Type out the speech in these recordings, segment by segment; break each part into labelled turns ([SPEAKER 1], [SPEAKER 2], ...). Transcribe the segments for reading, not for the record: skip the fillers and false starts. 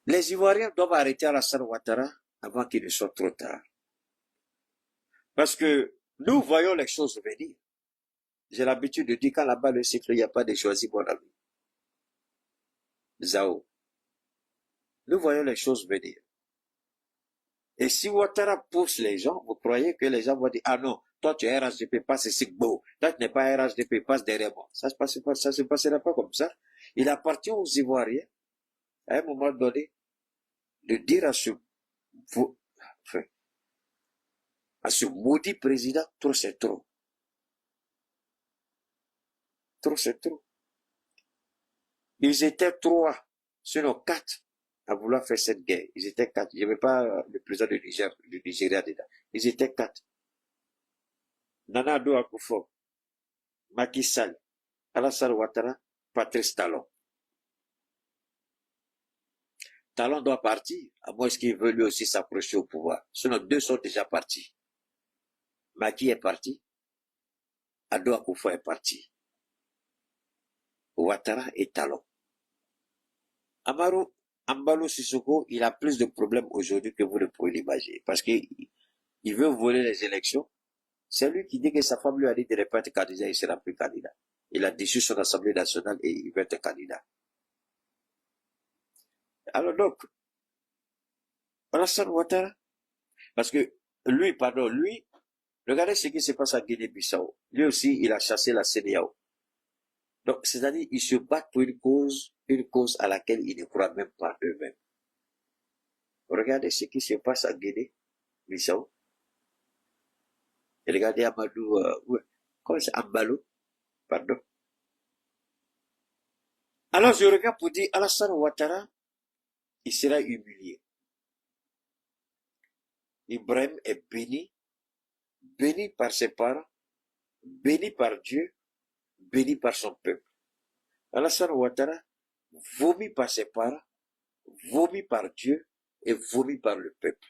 [SPEAKER 1] Les Ivoiriens doivent arrêter Alassane Ouattara avant qu'il ne soit trop tard. Parce que nous voyons les choses venir. J'ai l'habitude de dire quand là-bas le cycle, il n'y a pas de choisi, mon ami. Zao. Nous voyons les choses venir. Et si Ouattara pousse les gens, vous croyez que les gens vont dire, ah non, toi tu es RHDP, passe ici, beau. Toi tu n'es pas RHDP, passe derrière moi. Ça se passera pas comme ça. Il appartient aux Ivoiriens, à un moment donné, de dire à ce maudit président, trop c'est trop. Trop c'est trop. Ils étaient 3, sinon 4, à vouloir faire cette guerre. Ils étaient 4. Il n'y avait pas le président du Nigeria dedans. Ils étaient 4. Nana Addo Akufo, Macky Sall, Alassane Ouattara, Patrice Talon. Talon doit partir, à moins qu'il veut lui aussi s'approcher au pouvoir. Sinon, 2 sont déjà partis. Macky est parti, Addo Akufo est parti. Ouattara et Talon. Ambalo Sissoko, il a plus de problèmes aujourd'hui que vous ne pouvez l'imaginer. Parce qu'il veut voler les élections. C'est lui qui dit que sa femme lui a dit de ne pas être candidat, il ne sera plus candidat. Il a déçu son Assemblée nationale et il veut être candidat. Alors donc, Alassane Ouattara, parce que lui, regardez ce qui se passe à Guinée-Bissau. Lui aussi, il a chassé la CEDEAO. Donc, c'est-à-dire, ils se battent pour une cause à laquelle ils ne croient même pas eux-mêmes. Regardez ce qui se passe à Guinée-Bissau. Et regardez Amadou, comment c'est Ambalo, pardon. Alors, je regarde pour dire, Alassane Ouattara, il sera humilié. Ibrahim est béni par ses parents, béni par Dieu, béni par son peuple. Alassane Ouattara, vomi par ses parents, vomi par Dieu et vomi par le peuple.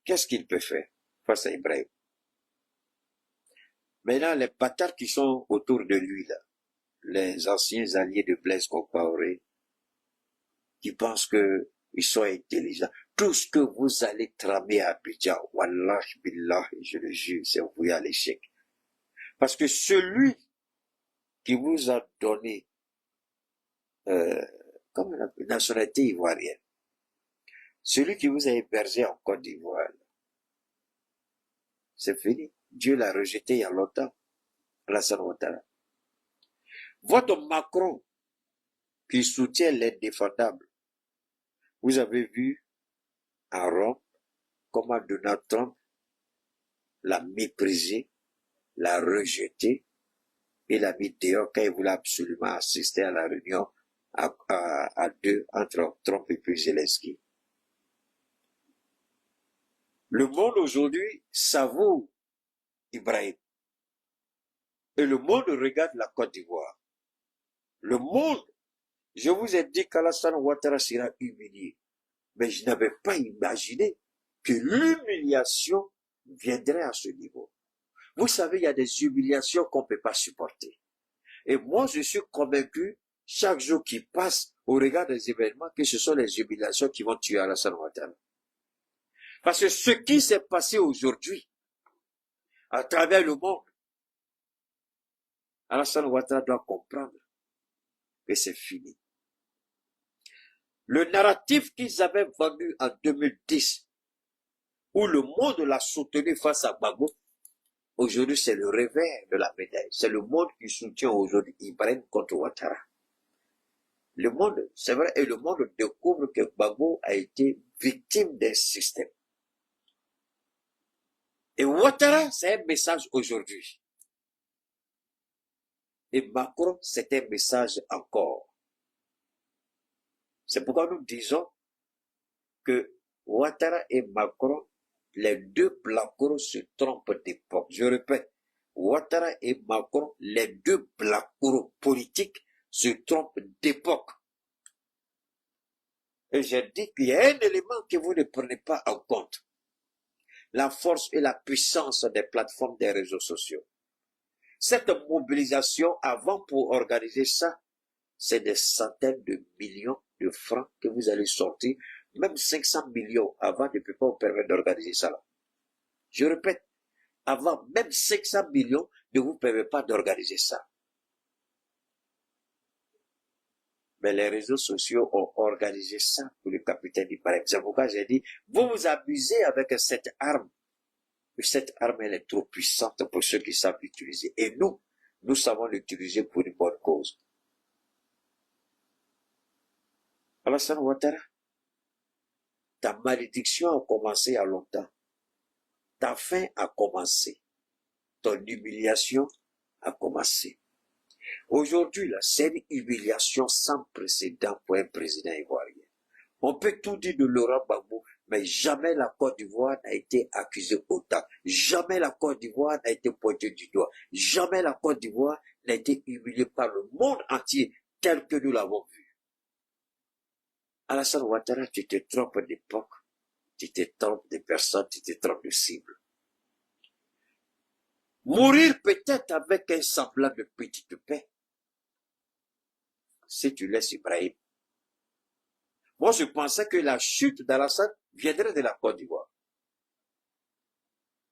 [SPEAKER 1] Qu'est-ce qu'il peut faire face à Ibrahim? Maintenant, les bâtards qui sont autour de lui, là, les anciens alliés de Blaise Compaoré, qui pensent qu'ils sont intelligents. Tout ce que vous allez tramer à Abidjan, wallah, billah, je le jure, c'est voué à l'échec. Parce que celui qui vous a donné, comme la nationalité ivoirienne, celui qui vous a hébergé en Côte d'Ivoire, c'est fini. Dieu l'a rejeté il y a longtemps. Alassane Ouattara. Votre Macron, qui soutient l'indéfendable, vous avez vu à Rome comment Donald Trump l'a méprisé, l'a rejeté et l'a mis dehors quand il voulait absolument assister à la réunion à deux entre Trump et puis Zelensky. Le monde aujourd'hui savoure Ibrahim. Et le monde regarde la Côte d'Ivoire. Le monde, je vous ai dit qu'Alassane Ouattara sera humilié. Mais je n'avais pas imaginé que l'humiliation viendrait à ce niveau. Vous savez, il y a des humiliations qu'on ne peut pas supporter. Et moi, je suis convaincu, chaque jour qui passe, au regard des événements, que ce sont les humiliations qui vont tuer Alassane Ouattara. Parce que ce qui s'est passé aujourd'hui, à travers le monde, Alassane Ouattara doit comprendre que c'est fini. Le narratif qu'ils avaient vendu en 2010, où le monde l'a soutenu face à Gbagbo, aujourd'hui c'est le revers de la médaille. C'est le monde qui soutient aujourd'hui Ibrahim contre Ouattara. Le monde, c'est vrai, et le monde découvre que Gbagbo a été victime d'un système. Et Ouattara, c'est un message aujourd'hui. Et Macron, c'est un message encore. C'est pourquoi nous disons que Ouattara et Macron, les deux Blacos se trompent d'époque. Je répète, Ouattara et Macron, les deux Blacos politiques se trompent d'époque. Et j'ai dit qu'il y a un élément que vous ne prenez pas en compte. La force et la puissance des plateformes des réseaux sociaux. Cette mobilisation, avant pour organiser ça, c'est des centaines de millions de francs que vous allez sortir même 500 millions avant ne peut pas vous permettre d'organiser ça là. Je répète, avant même 500 millions ne vous permet pas d'organiser ça. Mais les réseaux sociaux ont organisé ça pour le capitaine Ibrahim. C'est pourquoi j'ai dit, vous vous amusez avec cette arme. Cette arme, elle est trop puissante pour ceux qui savent l'utiliser. Et nous savons l'utiliser pour une bonne cause. Alassane Ouattara, ta malédiction a commencé il y a longtemps. Ta fin a commencé. Ton humiliation a commencé. Aujourd'hui, là, c'est une humiliation sans précédent pour un président ivoirien. On peut tout dire de Laurent Gbagbo, mais jamais la Côte d'Ivoire n'a été accusée autant. Jamais la Côte d'Ivoire n'a été pointée du doigt. Jamais la Côte d'Ivoire n'a été humiliée par le monde entier tel que nous l'avons vu. Alassane Ouattara, tu te trompes d'époque, tu te trompes de personnes, tu te trompes de cible. Mourir peut-être avec un semblant de petite paix, si tu laisses Ibrahim. Moi, je pensais que la chute d'Alassane viendrait de la Côte d'Ivoire.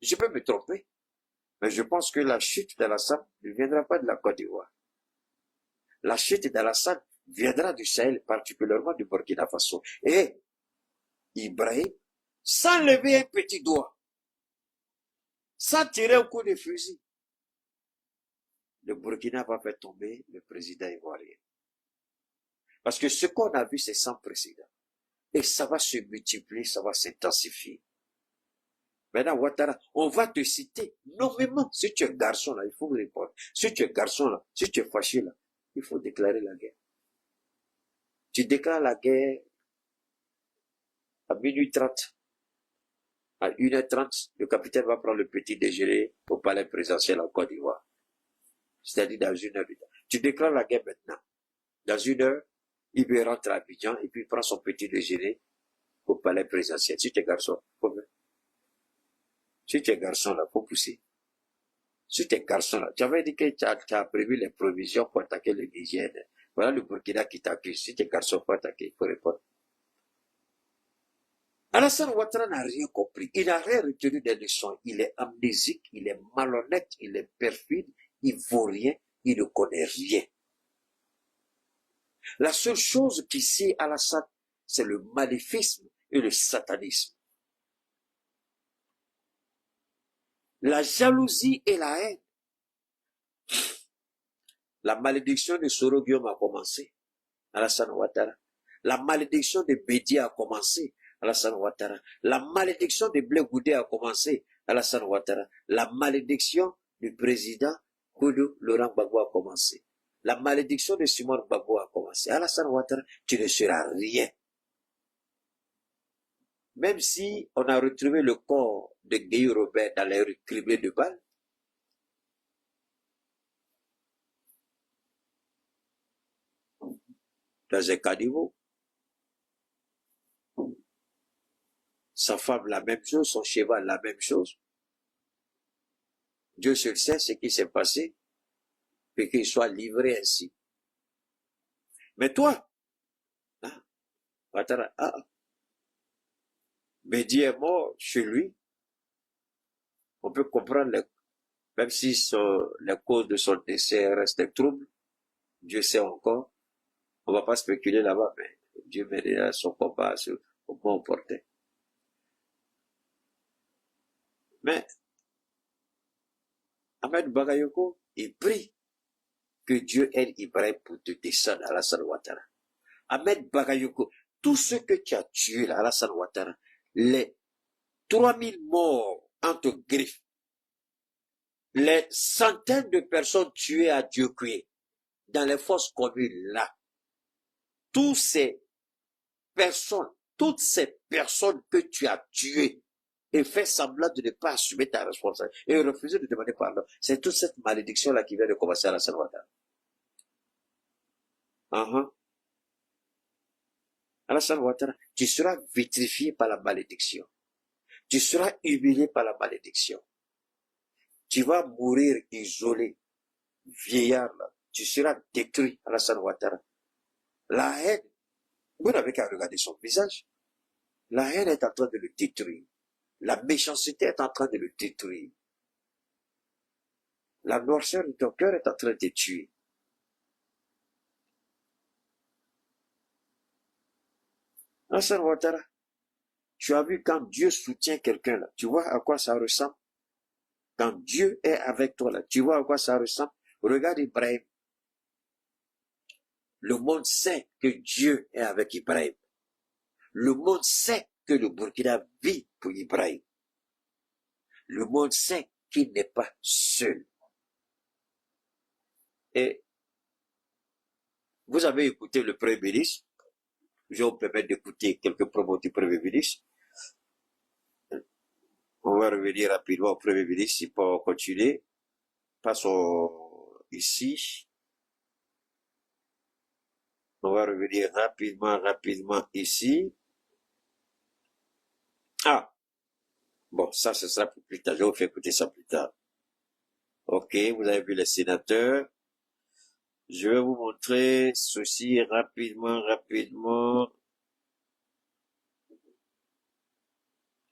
[SPEAKER 1] Je peux me tromper, mais je pense que la chute d'Alassane ne viendra pas de la Côte d'Ivoire. La chute d'Alassane viendra du Sahel, particulièrement du Burkina Faso. Et Ibrahim, sans lever un petit doigt, sans tirer un coup de fusil, le Burkina va faire tomber le président ivoirien. Parce que ce qu'on a vu, c'est sans précédent. Et ça va se multiplier, ça va s'intensifier. Maintenant, Ouattara, on va te citer nommément. Si tu es garçon là, il faut répondre. Si tu es garçon là, si tu es fâché là, il faut déclarer la guerre. Tu déclares la guerre à minuit 30. À 1h30, le capitaine va prendre le petit déjeuner au palais présidentiel en Côte d'Ivoire. C'est-à-dire dans 1 heure de temps. Tu déclares la guerre maintenant. Dans 1 heure, il peut rentrer à Abidjan et puis il prend son petit déjeuner au palais présidentiel. Si tu es garçon, faut même. Si tu es garçon là, faut pousser. Si tu es garçon là, tu avais dit que tu as prévu les provisions pour attaquer le Niger. Voilà le Burkina qui t'accuse. Si tu es garçon, faut attaquer, il faut répondre. Alassane Ouattara n'a rien compris. Il n'a rien retenu des leçons. Il est amnésique, il est malhonnête, il est perfide, il ne vaut rien, il ne connaît rien. La seule chose qui sait Alassane, c'est le maléfisme et le satanisme. La jalousie et la haine. La malédiction de Soro Guillaume a commencé. Alassane Ouattara. La malédiction de Bédia a commencé. Alassane Ouattara. La malédiction de Blé Goudé a commencé. Alassane Ouattara. La malédiction du président Koudou Laurent Gbagbo a commencé. La malédiction de Simon Gbagbo a commencé. Alassane Ouattara, tu ne seras rien. Même si on a retrouvé le corps de Guillaume Robert dans les rues criblées de balles, dans un caniveau, sa femme la même chose, son cheval la même chose. Dieu seul sait ce qui s'est passé, et qu'il soit livré ainsi. Mais toi, hein, Bédi est mort chez lui. On peut comprendre, même si les causes de son décès restent troubles, Dieu sait encore. On ne va pas spéculer là-bas, mais Dieu mènera son combat au bon porté. Mais Ahmed Bagayoko, il prie que Dieu aide Ibrahim pour te descendre à Alassane Ouattara. Ahmed Bagayoko, tout ce que tu as tué là, Alassane Ouattara, les 3000 morts entre griffes, les centaines de personnes tuées à Dieucoué, dans les fosses communes là, toutes ces personnes que tu as tuées et fait semblant de ne pas assumer ta responsabilité et refuser de demander pardon, c'est toute cette malédiction là qui vient de commencer à Alassane Ouattara. Alassane Ouattara, tu seras vitrifié par la malédiction. Tu seras humilié par la malédiction. Tu vas mourir isolé, vieillard là. Tu seras détruit, Alassane Ouattara. La haine, vous n'avez qu'à regarder son visage. La haine est en train de le détruire. La méchanceté est en train de le détruire. La noirceur de ton cœur est en train de te tuer. Hassan Ouattara, tu as vu quand Dieu soutient quelqu'un là, tu vois à quoi ça ressemble? Quand Dieu est avec toi là, tu vois à quoi ça ressemble? Regarde Ibrahim. Le monde sait que Dieu est avec Ibrahim. Le monde sait que le Burkina vit pour Ibrahim. Le monde sait qu'il n'est pas seul. Et vous avez écouté le Premier ministre. Je vais vous permettre d'écouter quelques promos du Premier ministre. On va revenir rapidement au Premier ministre pour continuer. Passons ici. On va revenir rapidement ici. Ah, bon, ça, ce sera pour plus tard. Je vais vous faire écouter ça plus tard. Ok, vous avez vu les sénateurs. Je vais vous montrer ceci rapidement.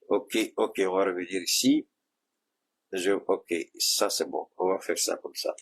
[SPEAKER 1] Ok, on va revenir ici. Ok, ça c'est bon. On va faire ça comme ça.